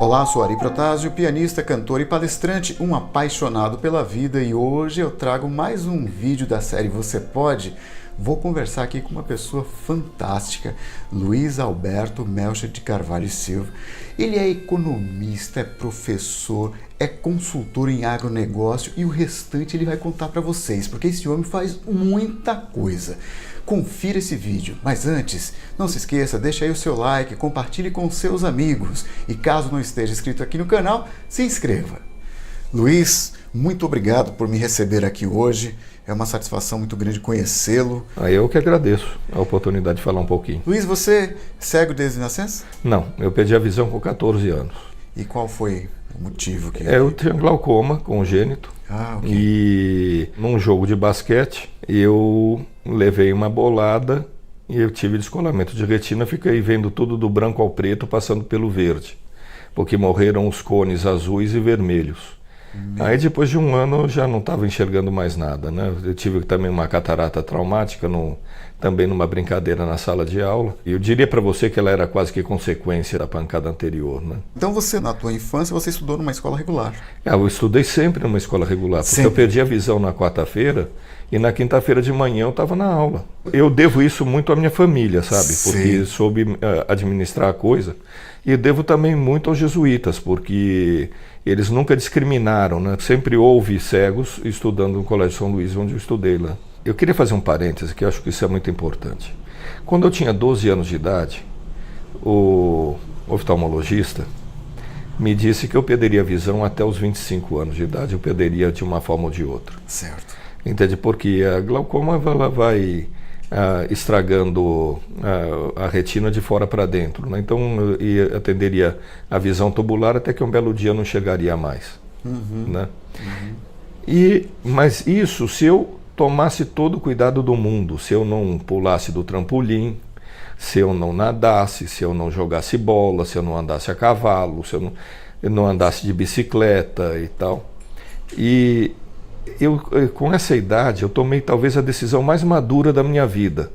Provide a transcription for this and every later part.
Olá, sou Ari Protásio, pianista, cantor e palestrante, um apaixonado pela vida, e hoje eu trago mais um vídeo da série Você Pode. Vou conversar aqui com uma pessoa fantástica, Luiz Alberto Melcher de Carvalho e Silva. Ele é economista, é professor, é consultor em agronegócio e o restante ele vai contar para vocês, porque esse homem faz muita coisa. Confira esse vídeo, mas antes, não se esqueça, deixa aí o seu like, compartilhe com seus amigos e caso não esteja inscrito aqui no canal, se inscreva. Luiz, muito obrigado por me receber aqui hoje, é uma satisfação muito grande conhecê-lo. Eu que agradeço a oportunidade de falar um pouquinho. Luiz, você é cego desde nascença? Não, eu perdi a visão com 14 anos. E qual foi o motivo que... Eu tinha glaucoma congênito. Ok. E num jogo de basquete eu levei uma bolada e eu tive descolamento de retina, fiquei vendo tudo do branco ao preto passando pelo verde, porque morreram os cones azuis e vermelhos. Aí depois de um ano eu já não estava enxergando mais nada, né? Eu tive também uma catarata traumática, também numa brincadeira na sala de aula. E eu diria para você que ela era quase que consequência da pancada anterior, né? Então você, na tua infância, você estudou numa escola regular? Eu estudei sempre numa escola regular, porque eu perdi a visão na quarta-feira e na quinta-feira de manhã eu estava na aula. Eu devo isso muito à minha família, sabe? Porque soube administrar a coisa. E devo também muito aos jesuítas, porque eles nunca discriminaram, né? Sempre houve cegos estudando no Colégio São Luís, onde eu estudei lá. Eu queria fazer um parêntese, que eu acho que isso é muito importante. Quando eu tinha 12 anos de idade, o oftalmologista me disse que eu perderia a visão até os 25 anos de idade, eu perderia de uma forma ou de outra. Certo. Entende? Porque a glaucoma ela vai estragando a retina de fora para dentro, né? Então eu tenderia a visão tubular até que um belo dia eu não chegaria mais. Né? Mas isso se eu tomasse todo o cuidado do mundo, se eu não pulasse do trampolim, se eu não nadasse, se eu não jogasse bola, se eu não andasse a cavalo, se eu não andasse de bicicleta e tal. E eu, com essa idade, eu tomei talvez a decisão mais madura da minha vida.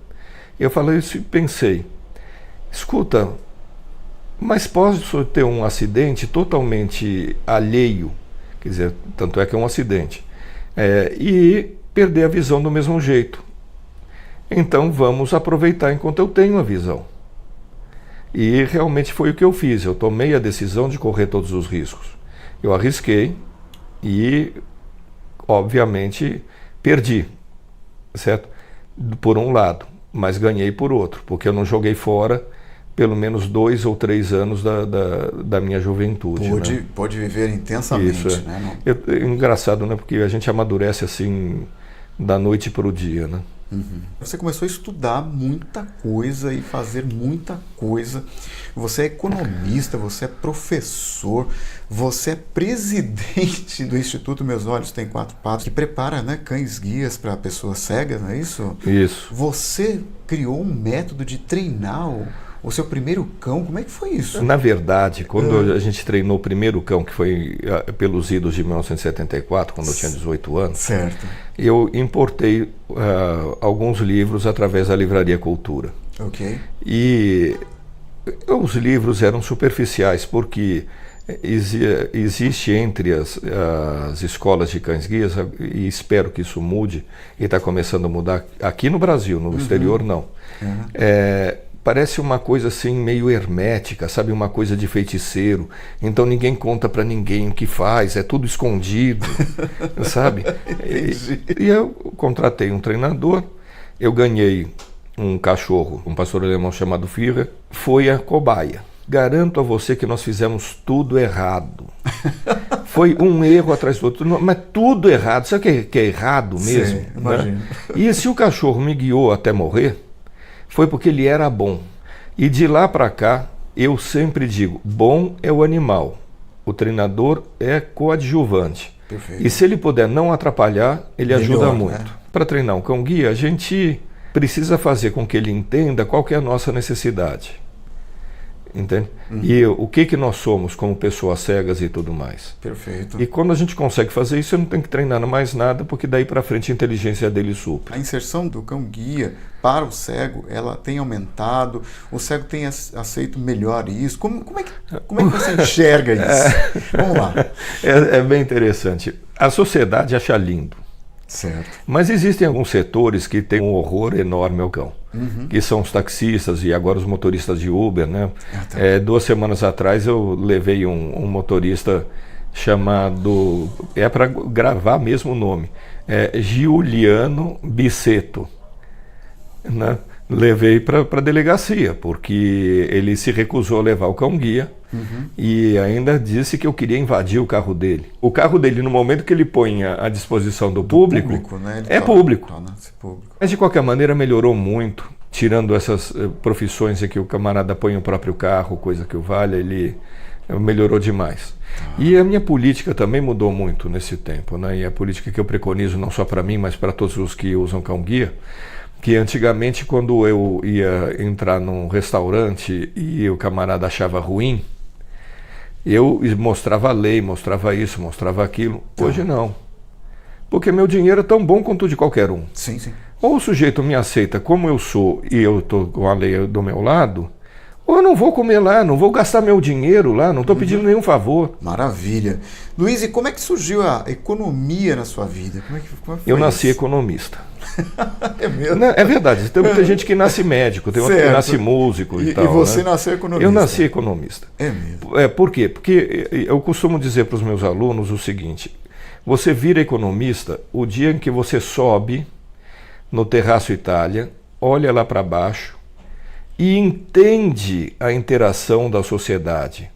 Eu falei isso e pensei, escuta, mas posso ter um acidente totalmente alheio, quer dizer, tanto é que é um acidente, e perder a visão do mesmo jeito. Então vamos aproveitar enquanto eu tenho a visão. E realmente foi o que eu fiz, eu tomei a decisão de correr todos os riscos. Eu arrisquei e obviamente perdi, certo? Por um lado, mas ganhei por outro, porque eu não joguei fora pelo menos 2 ou 3 anos da minha juventude. Pode viver intensamente. Isso, né? É engraçado, né? Porque a gente amadurece assim da noite para o dia, né? Você começou a estudar muita coisa e fazer muita coisa. Você é economista, você é professor, você é presidente do Instituto Meus Olhos Têm Quatro Patas, que prepara, né, cães guias para pessoas cegas, não é isso? Isso. Você criou um método de treinar o seu primeiro cão. Como é que foi isso? Na verdade, quando a gente treinou o primeiro cão, que foi pelos idos de 1974, quando eu tinha 18 anos, certo, eu importei alguns livros através da Livraria Cultura. Ok. E os livros eram superficiais, porque existe entre as escolas de cães-guias, e espero que isso mude, e está começando a mudar aqui no Brasil, no exterior não. Parece uma coisa assim meio hermética, sabe? Uma coisa de feiticeiro. Então ninguém conta para ninguém o que faz, é tudo escondido, sabe? E eu contratei um treinador, eu ganhei um cachorro, um pastor alemão chamado Führer, foi a cobaia. Garanto a você que nós fizemos tudo errado. Foi um erro atrás do outro, mas tudo errado. Sabe o que é errado mesmo? Sim, imagino. Né? E se o cachorro me guiou até morrer, foi porque ele era bom. E de lá para cá, eu sempre digo, bom é o animal, o treinador é coadjuvante. Perfeito. E se ele puder não atrapalhar, ele ajuda muito. Né? Para treinar um cão-guia, a gente precisa fazer com que ele entenda qual que é a nossa necessidade. entende? E o que nós somos como pessoas cegas e tudo mais. Perfeito. E quando a gente consegue fazer isso, eu não tenho que treinar mais nada, porque daí para frente a inteligência dele supre. A inserção do cão-guia para o cego, ela tem aumentado, o cego tem aceito melhor isso. Como é que você enxerga isso? Vamos lá. É bem interessante. A sociedade acha lindo. Certo. Mas existem alguns setores que têm um horror enorme ao cão, que são os taxistas e agora os motoristas de Uber, né? 2 semanas atrás eu levei um motorista chamado, para gravar mesmo o nome, Giuliano Bissetto, né? Levei para a delegacia, porque ele se recusou a levar o cão-guia e ainda disse que eu queria invadir o carro dele. O carro dele, no momento que ele põe à disposição do público, né? Público. Público. Mas de qualquer maneira melhorou muito, tirando essas profissões em que o camarada põe o próprio carro, coisa que o valha, ele melhorou demais. E a minha política também mudou muito nesse tempo, né? E a política que eu preconizo não só para mim, mas para todos os que usam cão-guia, que antigamente, quando eu ia entrar num restaurante e o camarada achava ruim, eu mostrava a lei, mostrava isso, mostrava aquilo. Hoje não. Porque meu dinheiro é tão bom quanto o de qualquer um. Sim, sim. Ou o sujeito me aceita como eu sou e eu estou com a lei do meu lado, ou eu não vou comer lá, não vou gastar meu dinheiro lá, não estou pedindo nenhum favor. Maravilha. Luiz, e como é que surgiu a economia na sua vida? Como é que foi eu nasci isso? Economista. É mesmo? Não, é verdade. Tem muita gente que nasce médico, tem outro que nasce músico e tal. E você né? nasceu economista? Eu nasci economista. É mesmo? Por quê? Porque eu costumo dizer para os meus alunos o seguinte: você vira economista o dia em que você sobe no Terraço Itália, olha lá para baixo e entende a interação da sociedade.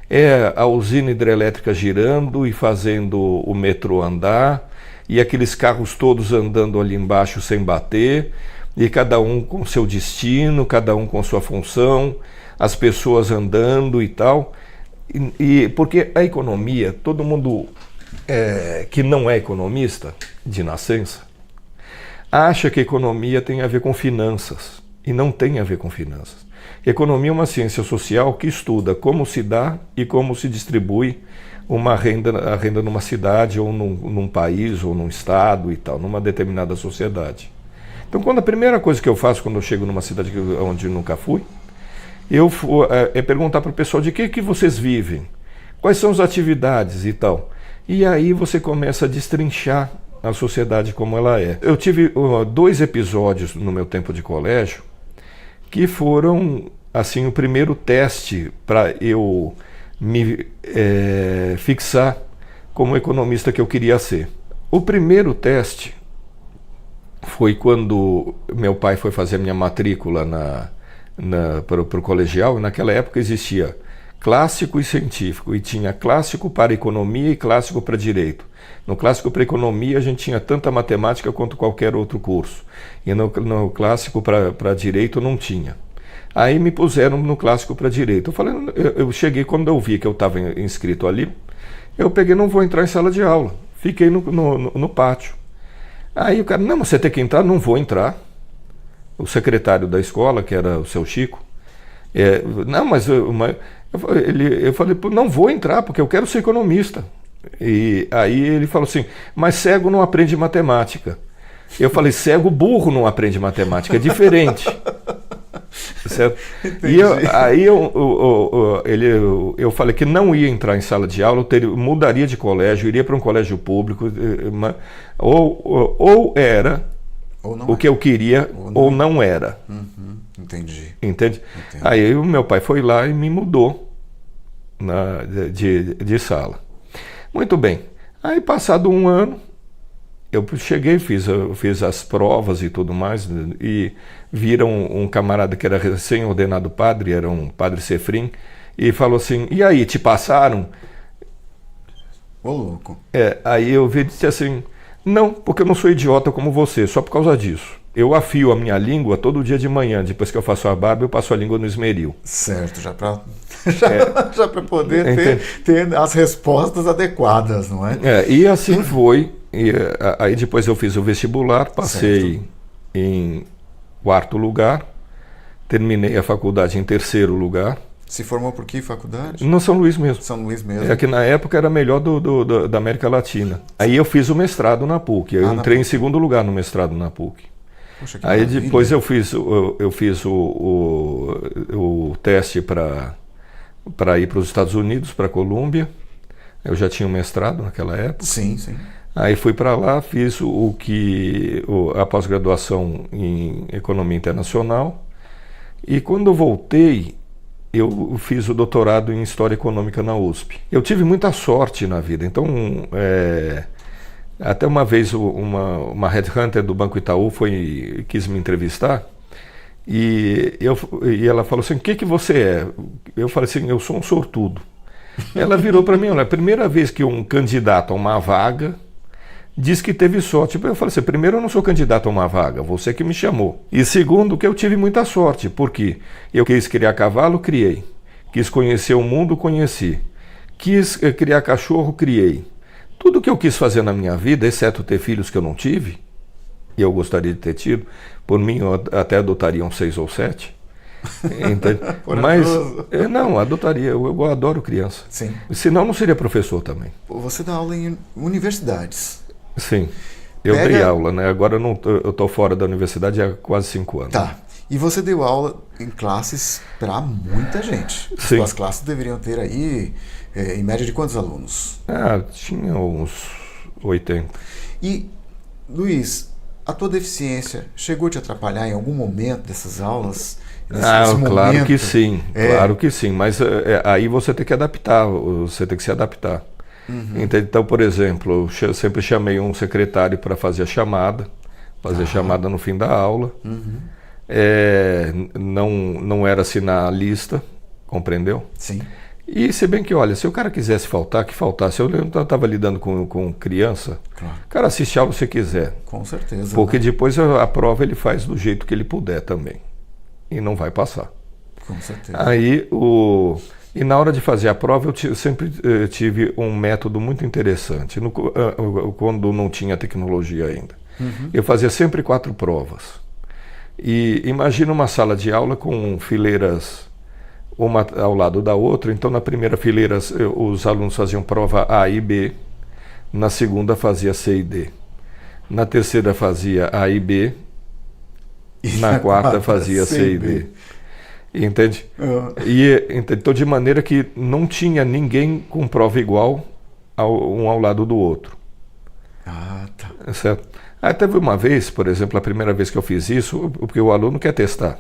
É a usina hidrelétrica girando e fazendo o metrô andar, e aqueles carros todos andando ali embaixo sem bater, e cada um com seu destino, cada um com sua função, as pessoas andando e tal. Porque a economia, todo mundo que não é economista de nascença, acha que economia tem a ver com finanças, e não tem a ver com finanças. Economia é uma ciência social que estuda como se dá e como se distribui a renda numa cidade, ou num país, ou num estado e tal, numa determinada sociedade. Então, a primeira coisa que eu faço quando eu chego numa cidade onde eu nunca fui, é perguntar para o pessoal de que vocês vivem, quais são as atividades e tal. E aí você começa a destrinchar a sociedade como ela é. Eu tive 2 episódios no meu tempo de colégio que foram assim o primeiro teste para eu me fixar como economista que eu queria ser. O primeiro teste foi quando meu pai foi fazer a minha matrícula para o colegial, e naquela época existia clássico e científico, e tinha clássico para economia e clássico para direito. No clássico para economia a gente tinha tanta matemática quanto qualquer outro curso, e no clássico para direito não tinha. Aí me puseram no clássico para direito. Eu cheguei, quando eu vi que eu estava inscrito ali, eu peguei, não vou entrar em sala de aula, fiquei no pátio. Aí o cara, não, você tem que entrar, não vou entrar. O secretário da escola, que era o seu Chico, não, mas eu falei, não vou entrar porque eu quero ser economista. E aí ele falou assim, mas cego não aprende matemática. Eu falei, cego burro não aprende matemática, é diferente. Certo? E eu falei que não ia entrar em sala de aula, mudaria de colégio, iria para um colégio público, ou era o que eu queria, ou não era. Entendi. Entende? Aí o meu pai foi lá e me mudou de sala. Muito bem. Aí, passado 1 ano, eu cheguei, fiz as provas e tudo mais, e viram um camarada que era recém-ordenado padre, era um padre Sefrim, e falou assim, e aí, te passaram? Ô, louco. Aí eu vi e disse assim, não, porque eu não sou idiota como você, só por causa disso. Eu afio a minha língua todo dia de manhã, depois que eu faço a barba, eu passo a língua no esmeril. Certo, já para poder ter as respostas adequadas, não é? E assim foi. Aí depois eu fiz o vestibular, passei em 4º lugar, terminei a faculdade em 3º lugar. Se formou por que faculdade? No São Luís mesmo. São Luís mesmo. É que na época era melhor da América Latina. Aí eu fiz o mestrado na PUC. Eu entrei em segundo lugar no mestrado na PUC. Poxa, que aí maravilha. Depois eu fiz o teste para ir para os Estados Unidos, para a Colômbia. Eu já tinha um mestrado naquela época. Sim, sim. Aí fui para lá, fiz a pós-graduação em Economia Internacional. E quando eu voltei, eu fiz o doutorado em História Econômica na USP. Eu tive muita sorte na vida. Então, até uma vez uma headhunter do Banco Itaú quis me entrevistar e ela falou assim, o que você é? Eu falei assim, eu sou um sortudo. Ela virou para mim, olha, a primeira vez que um candidato a uma vaga diz que teve sorte. Eu falei assim, primeiro, eu não sou candidato a uma vaga, você que me chamou. E segundo, que eu tive muita sorte, porque eu quis criar cavalo, criei. Quis conhecer o mundo, conheci. Quis criar cachorro, criei. Tudo que eu quis fazer na minha vida, exceto ter filhos que eu não tive, e eu gostaria de ter tido, por mim eu até adotaria uns 6 ou 7. Mas, não, adotaria, eu adoro criança. Sim. Senão não seria professor também. Você dá aula em universidades. Sim, eu dei aula, né? Agora eu estou fora da universidade há quase 5 anos. Tá. E você deu aula em classes para muita gente. Sim. As classes deveriam ter aí, em média, de quantos alunos? Tinha uns 80. E, Luiz, a tua deficiência chegou a te atrapalhar em algum momento dessas aulas? Claro que sim, claro que sim. Mas aí você tem que adaptar, você tem que se adaptar. Uhum. Então, por exemplo, eu sempre chamei um secretário para fazer a chamada, chamada no fim da aula. Uhum. Não era assinar a lista, compreendeu? Sim. E se bem que, olha, se o cara quisesse faltar, que faltasse. Eu estava lidando com criança, claro. Cara, assiste a aula se quiser. Com certeza. Porque depois a prova ele faz do jeito que ele puder também. E não vai passar. Com certeza. E na hora de fazer a prova, eu sempre tive um método muito interessante, quando não tinha tecnologia ainda. Uhum. Eu fazia sempre 4 provas. E imagina uma sala de aula com fileiras, uma ao lado da outra. Então, na primeira fileira, os alunos faziam prova A e B. Na segunda, fazia C e D. Na terceira, fazia A e B. E na quarta, fazia C e D. Entende? Então, de maneira que não tinha ninguém com prova igual um ao lado do outro. Tá. Certo? Aí teve uma vez, por exemplo, a primeira vez que eu fiz isso, porque o aluno quer testar.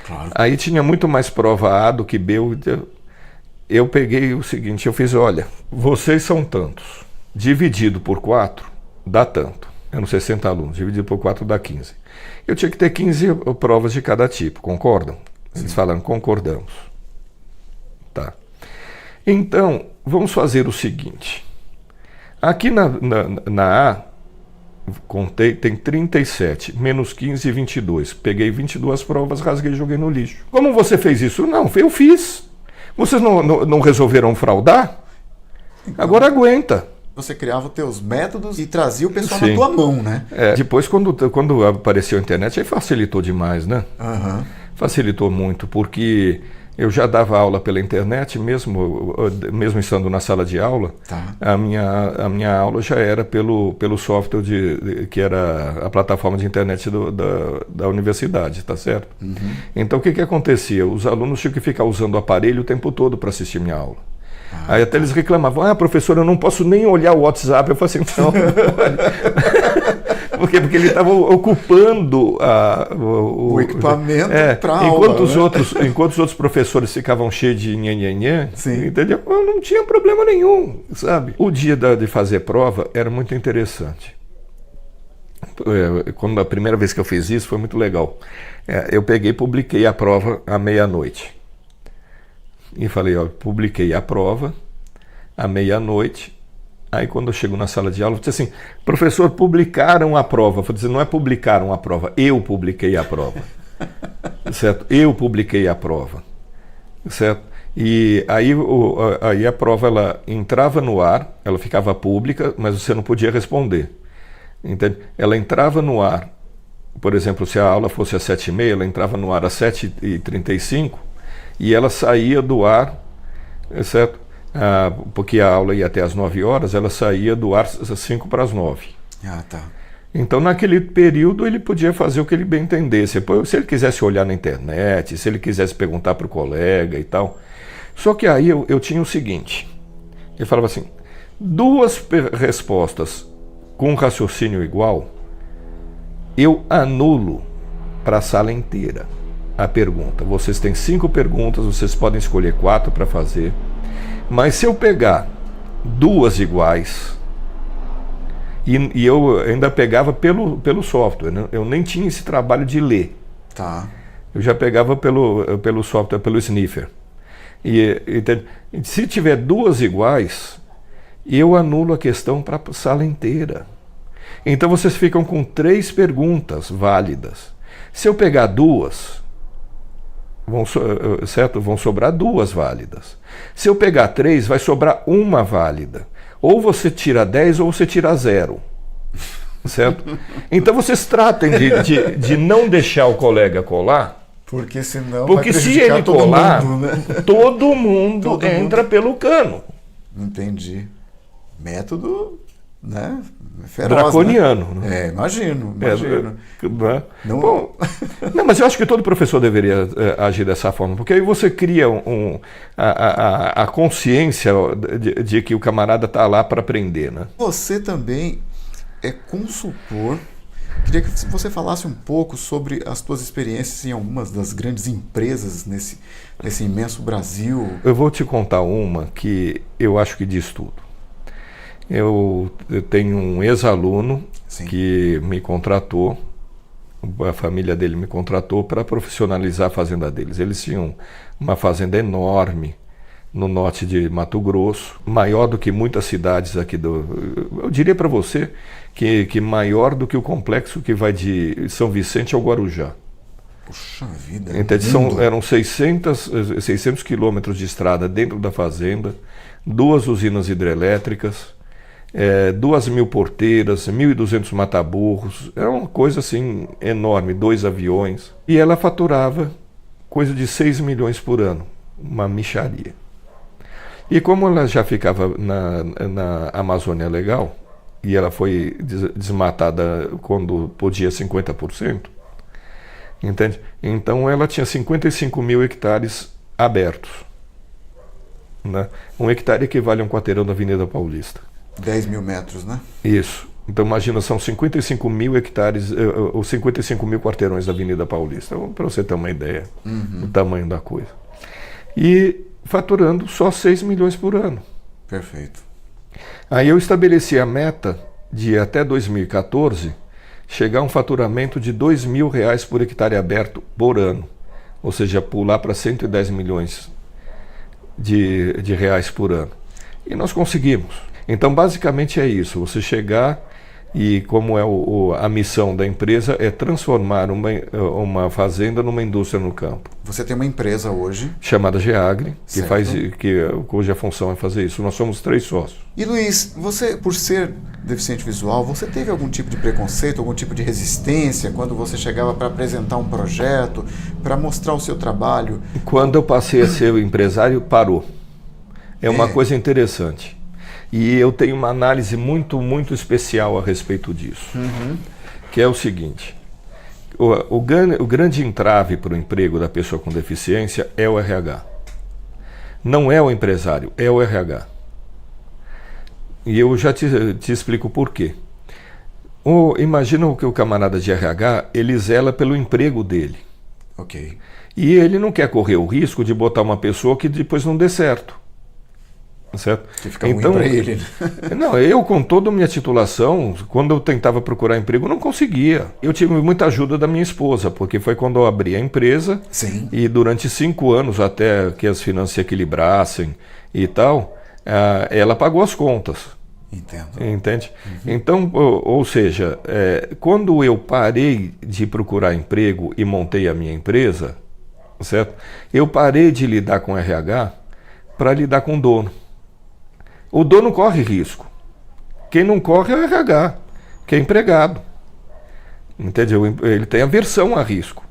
Claro. Aí tinha muito mais prova A do que B. Eu peguei o seguinte, eu fiz, olha, vocês são tantos. Dividido por 4, dá tanto. Eram 60 alunos, dividido por 4 dá 15. Eu tinha que ter 15 provas de cada tipo, concordam? Eles falaram, concordamos. Tá. Então, vamos fazer o seguinte. Aqui na A, contei, tem 37, menos 15 e 22. Peguei 22 provas, rasguei e joguei no lixo. Como você fez isso? Não, eu fiz. Vocês não resolveram fraudar? Agora aguenta. Você criava os teus métodos e trazia o pessoal na tua mão, né? Depois, quando apareceu a internet, aí facilitou demais, né? Uhum. Facilitou muito, porque eu já dava aula pela internet, mesmo estando na sala de aula. Tá. A minha aula já era pelo software que era a plataforma de internet da universidade, tá certo? Uhum. Então, o que acontecia? Os alunos tinham que ficar usando o aparelho o tempo todo para assistir minha aula. Aí até eles reclamavam, professor, eu não posso nem olhar o WhatsApp. Eu falei assim, não. Porque ele estava ocupando o equipamento para a aula. Né? Enquanto os outros professores ficavam cheios de nhanhanhã, sim. Entendeu? Eu não tinha problema nenhum, sabe? O dia de fazer prova era muito interessante. Quando a primeira vez que eu fiz isso foi muito legal. Eu peguei e publiquei a prova à meia-noite. E falei, publiquei a prova à meia-noite. Aí quando eu chego na sala de aula, eu disse assim, professor, publicaram a prova. Eu falei assim, não é publicaram a prova, eu publiquei a prova. Certo? Eu publiquei a prova. Certo? E aí a prova ela entrava no ar, ela ficava pública, mas você não podia responder. Entende? Ela entrava no ar, por exemplo, se a aula fosse às 7h30, ela entrava no ar às 7h35, e ela saía do ar, certo? Porque a aula ia até às 9 horas, ela saía do ar às 5 para as 9. Ah, tá. Então, naquele período, ele podia fazer o que ele bem entendesse. Se ele quisesse olhar na internet, se ele quisesse perguntar para o colega e tal. Só que aí eu tinha o seguinte, ele falava assim, 2 respostas com um raciocínio igual, eu anulo para a sala inteira a pergunta. Vocês têm 5 perguntas, vocês podem escolher 4 para fazer, mas se eu pegar 2 iguais, e eu ainda pegava pelo software, né? Eu nem tinha esse trabalho de ler. Tá. Eu já pegava pelo software, pelo sniffer. E se tiver 2 iguais, eu anulo a questão para a sala inteira. Então vocês ficam com 3 perguntas válidas. Se eu pegar 2, certo? Vão sobrar 2 válidas. Se eu pegar 3, vai sobrar 1 válida. Ou você tira 10 ou você tira 0. Certo? Então vocês tratem de não deixar o colega colar. Porque senão porque vai se ele colar, mundo, né? todo mundo entra pelo cano. Entendi. Método, né? Feroz, draconiano. Né? Imagino. Não... Bom, não, mas eu acho que todo professor deveria agir dessa forma, porque aí você cria a consciência de que o camarada está lá para aprender, né? Você também é consultor. Queria que você falasse um pouco sobre as suas experiências em algumas das grandes empresas nesse imenso Brasil. Eu vou te contar uma que eu acho que diz tudo. Eu tenho um ex-aluno que me contratou, a família dele me contratou para profissionalizar a fazenda deles. Eles tinham uma fazenda enorme no norte de Mato Grosso, maior do que muitas cidades aqui eu diria para você que maior do que o complexo que vai de São Vicente ao Guarujá. Puxa vida. Então, eram 600 quilômetros de estrada dentro da fazenda, 2 usinas hidrelétricas, 2.000 porteiras, 1.200 mataburros, era uma coisa assim enorme, 2 aviões. E ela faturava coisa de 6 milhões por ano, uma mixaria. E como ela já ficava na Amazônia Legal, e ela foi desmatada quando podia 50%, entende? Então ela tinha 55 mil hectares abertos. Né? 1 hectare equivale a um quarteirão da Avenida Paulista. 10 mil metros, né? Isso. Então imagina, são 55 mil hectares, ou 55 mil quarteirões da Avenida Paulista, para você ter uma ideia do tamanho da coisa. E faturando só 6 milhões por ano. Perfeito. Aí eu estabeleci a meta de até 2014 chegar a um faturamento de R$2.000 por hectare aberto por ano. Ou seja, pular para 110 milhões de reais por ano. E nós conseguimos. Então, basicamente é isso, você chegar e, como é a missão da empresa, é transformar uma fazenda numa indústria no campo. Você tem uma empresa hoje chamada Geagri, que hoje a função é fazer isso. Nós somos 3 sócios. E Luiz, você, por ser deficiente visual, você teve algum tipo de preconceito, algum tipo de resistência quando você chegava para apresentar um projeto, para mostrar o seu trabalho? Quando eu passei a ser o empresário, parou. É uma coisa interessante. E eu tenho uma análise muito, muito especial a respeito disso. Que é o seguinte, o grande entrave para o emprego da pessoa com deficiência é o RH. Não é o empresário, é o RH. E eu já te explico por quê. Imagina que o camarada de RH, ele zela pelo emprego dele. Ok. E ele não quer correr o risco de botar uma pessoa que depois não dê certo. Certo? Que fica ruim para ele. Não, eu com toda a minha titulação, quando eu tentava procurar emprego, não conseguia. Eu tive muita ajuda da minha esposa, porque foi quando eu abri a empresa. Sim. E durante 5 anos, até que as finanças se equilibrassem e tal, ela pagou as contas. Entende? Então, ou seja, quando eu parei de procurar emprego e montei a minha empresa, certo? Eu parei de lidar com RH para lidar com o dono. O dono corre risco. Quem não corre é o RH, que é empregado. Entendeu? Ele tem aversão a risco.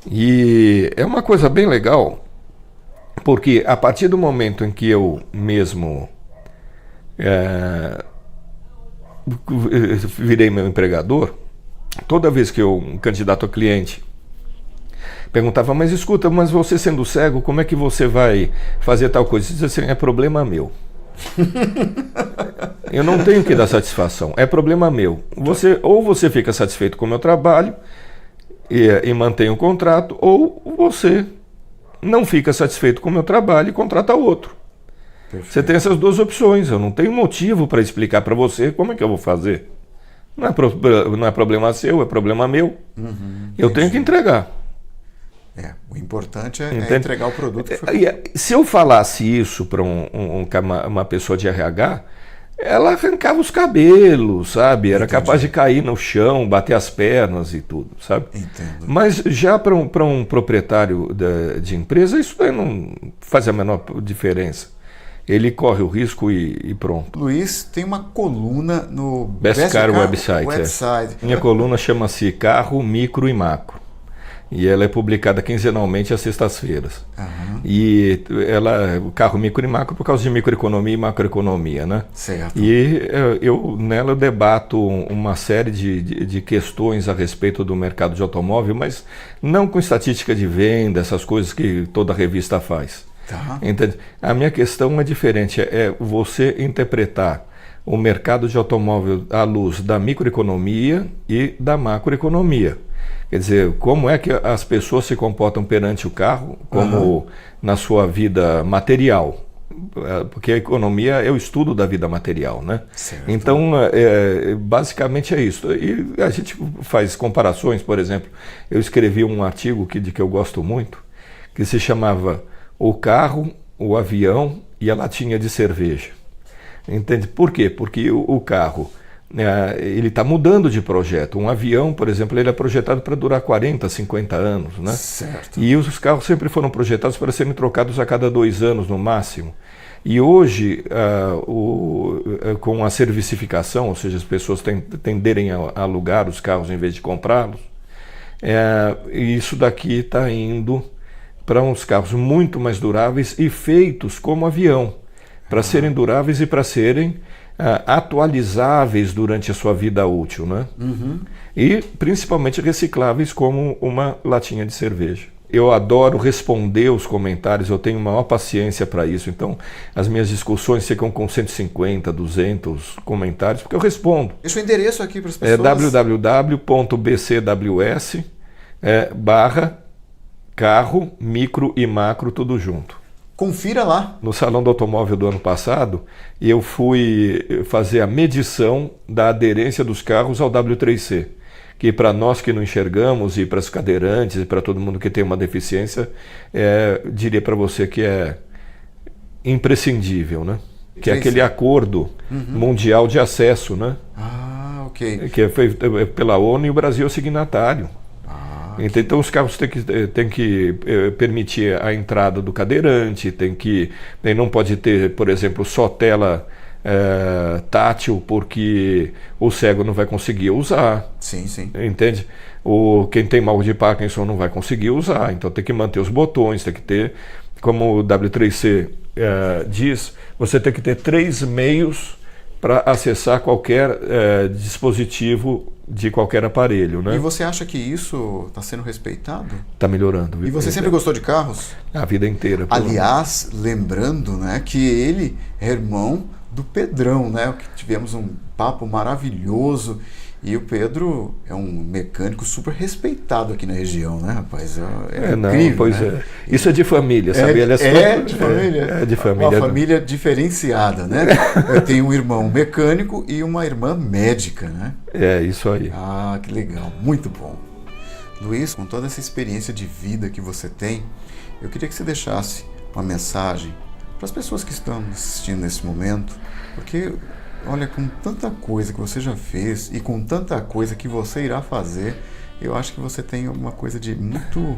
E é uma coisa bem legal Porque a partir do momento em que eu mesmo virei meu empregador, toda vez que eu, um candidato a cliente, perguntava, mas escuta, mas você sendo cego, como é que você vai fazer tal coisa? Diz assim, é problema meu. Eu não tenho que dar satisfação, é problema meu. Ou você fica satisfeito com o meu trabalho e mantém o contrato, ou você não fica satisfeito com o meu trabalho e contrata outro. Perfeito. Você tem essas duas opções, eu não tenho motivo para explicar para você como é que eu vou fazer. Não é problema seu, é problema meu. Eu tenho que entregar. O importante é entregar o produto que foi... Se eu falasse isso para uma pessoa de RH, ela arrancava os cabelos, sabe? Era capaz de cair no chão, bater as pernas e tudo, sabe? Entendo. Mas já para um proprietário de empresa, isso daí não faz a menor diferença. Ele corre o risco e pronto. Luiz, tem uma coluna no Best Car Website. Minha coluna chama-se Carro, Micro e Macro. E ela é publicada quinzenalmente às sextas-feiras. E ela, carro, micro e macro, por causa de microeconomia e macroeconomia, né? Certo. E nela eu debato uma série de questões a respeito do mercado de automóvel, mas não com estatística de venda, essas coisas que toda revista faz. Tá. Entende? A minha questão é diferente, é você interpretar o mercado de automóvel à luz da microeconomia e da macroeconomia. Quer dizer, como é que as pessoas se comportam perante o carro, como na sua vida material. Porque a economia é o estudo da vida material, né? Certo. Então, basicamente é isso. E a gente faz comparações, por exemplo, eu escrevi um artigo de que eu gosto muito, que se chamava O Carro, o Avião e a Latinha de Cerveja. Entende? Por quê? Porque o carro... ele está mudando de projeto. Um avião, por exemplo, ele é projetado para durar 40, 50 anos, né? Certo. E os carros sempre foram projetados para serem trocados a cada 2 anos no máximo. E hoje, com a servicificação, ou seja, as pessoas tenderem a alugar os carros em vez de comprá-los, isso daqui está indo para uns carros muito mais duráveis e feitos como avião, para serem duráveis e para serem atualizáveis durante a sua vida útil, né? E principalmente recicláveis como uma latinha de cerveja. Eu adoro responder os comentários, eu tenho maior paciência para isso, então as minhas discussões ficam com 150, 200 comentários, porque eu respondo. Deixa o endereço aqui para as pessoas. www.bcws/carro, micro e macro, tudo junto. Confira lá. No Salão do Automóvel do ano passado, eu fui fazer a medição da aderência dos carros ao W3C, que para nós que não enxergamos e para os cadeirantes e para todo mundo que tem uma deficiência, diria para você que é imprescindível, né? Que é aquele acordo mundial de acesso, né? Ok. Que foi pela ONU e o Brasil é signatário. Então os carros têm que permitir a entrada do cadeirante, não pode ter, por exemplo, só tela tátil, porque o cego não vai conseguir usar. Sim, sim. Entende? Quem tem mal de Parkinson não vai conseguir usar, então tem que manter os botões, tem que ter, como o W3C diz, você tem que ter 3 meios para acessar qualquer dispositivo de qualquer aparelho, né? E você acha que isso está sendo respeitado? Está melhorando. E você sempre gostou de carros? A vida inteira. Aliás, lembrando, né, que ele é irmão do Pedrão, né? Que tivemos um papo maravilhoso. E o Pedro é um mecânico super respeitado aqui na região, né, rapaz? Incrível, pois né? Isso é de família, sabe? Ele é de família? É de família. Uma família diferenciada, né? Eu tenho um irmão mecânico e uma irmã médica, né? É, isso aí. Ah, que legal. Muito bom. Luiz, com toda essa experiência de vida que você tem, eu queria que você deixasse uma mensagem para as pessoas que estão assistindo nesse momento, porque... Olha, com tanta coisa que você já fez e com tanta coisa que você irá fazer, eu acho que você tem uma coisa de muito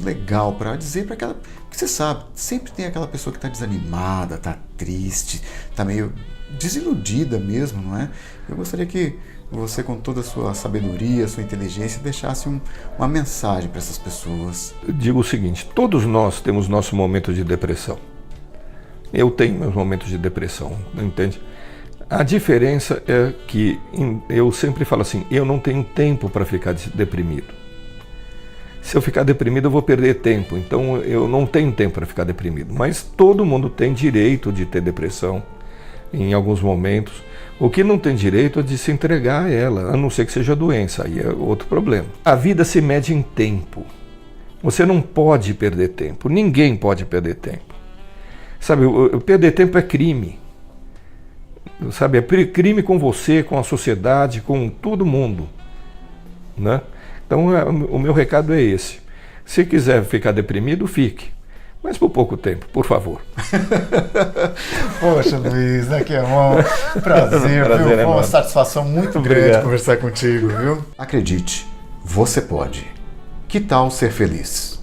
legal para dizer para aquela... Porque você sabe, sempre tem aquela pessoa que está desanimada, está triste, está meio desiludida mesmo, não é? Eu gostaria que você, com toda a sua sabedoria, sua inteligência, deixasse uma mensagem para essas pessoas. Eu digo o seguinte, todos nós temos nossos momentos de depressão. Eu tenho meus momentos de depressão, entende? A diferença é que eu sempre falo assim, eu não tenho tempo para ficar deprimido. Se eu ficar deprimido, eu vou perder tempo, então eu não tenho tempo para ficar deprimido. Mas todo mundo tem direito de ter depressão em alguns momentos. O que não tem direito é de se entregar a ela, a não ser que seja doença, aí é outro problema. A vida se mede em tempo. Você não pode perder tempo, ninguém pode perder tempo. Sabe, perder tempo é crime. Sabe, é crime com você, com a sociedade, com todo mundo, né? Então, o meu recado é esse. Se quiser ficar deprimido, fique. Mas por pouco tempo, por favor. Poxa, Luiz, né, que é um prazer, viu? Foi uma satisfação muito grande conversar contigo, viu? Acredite, você pode. Que tal ser feliz?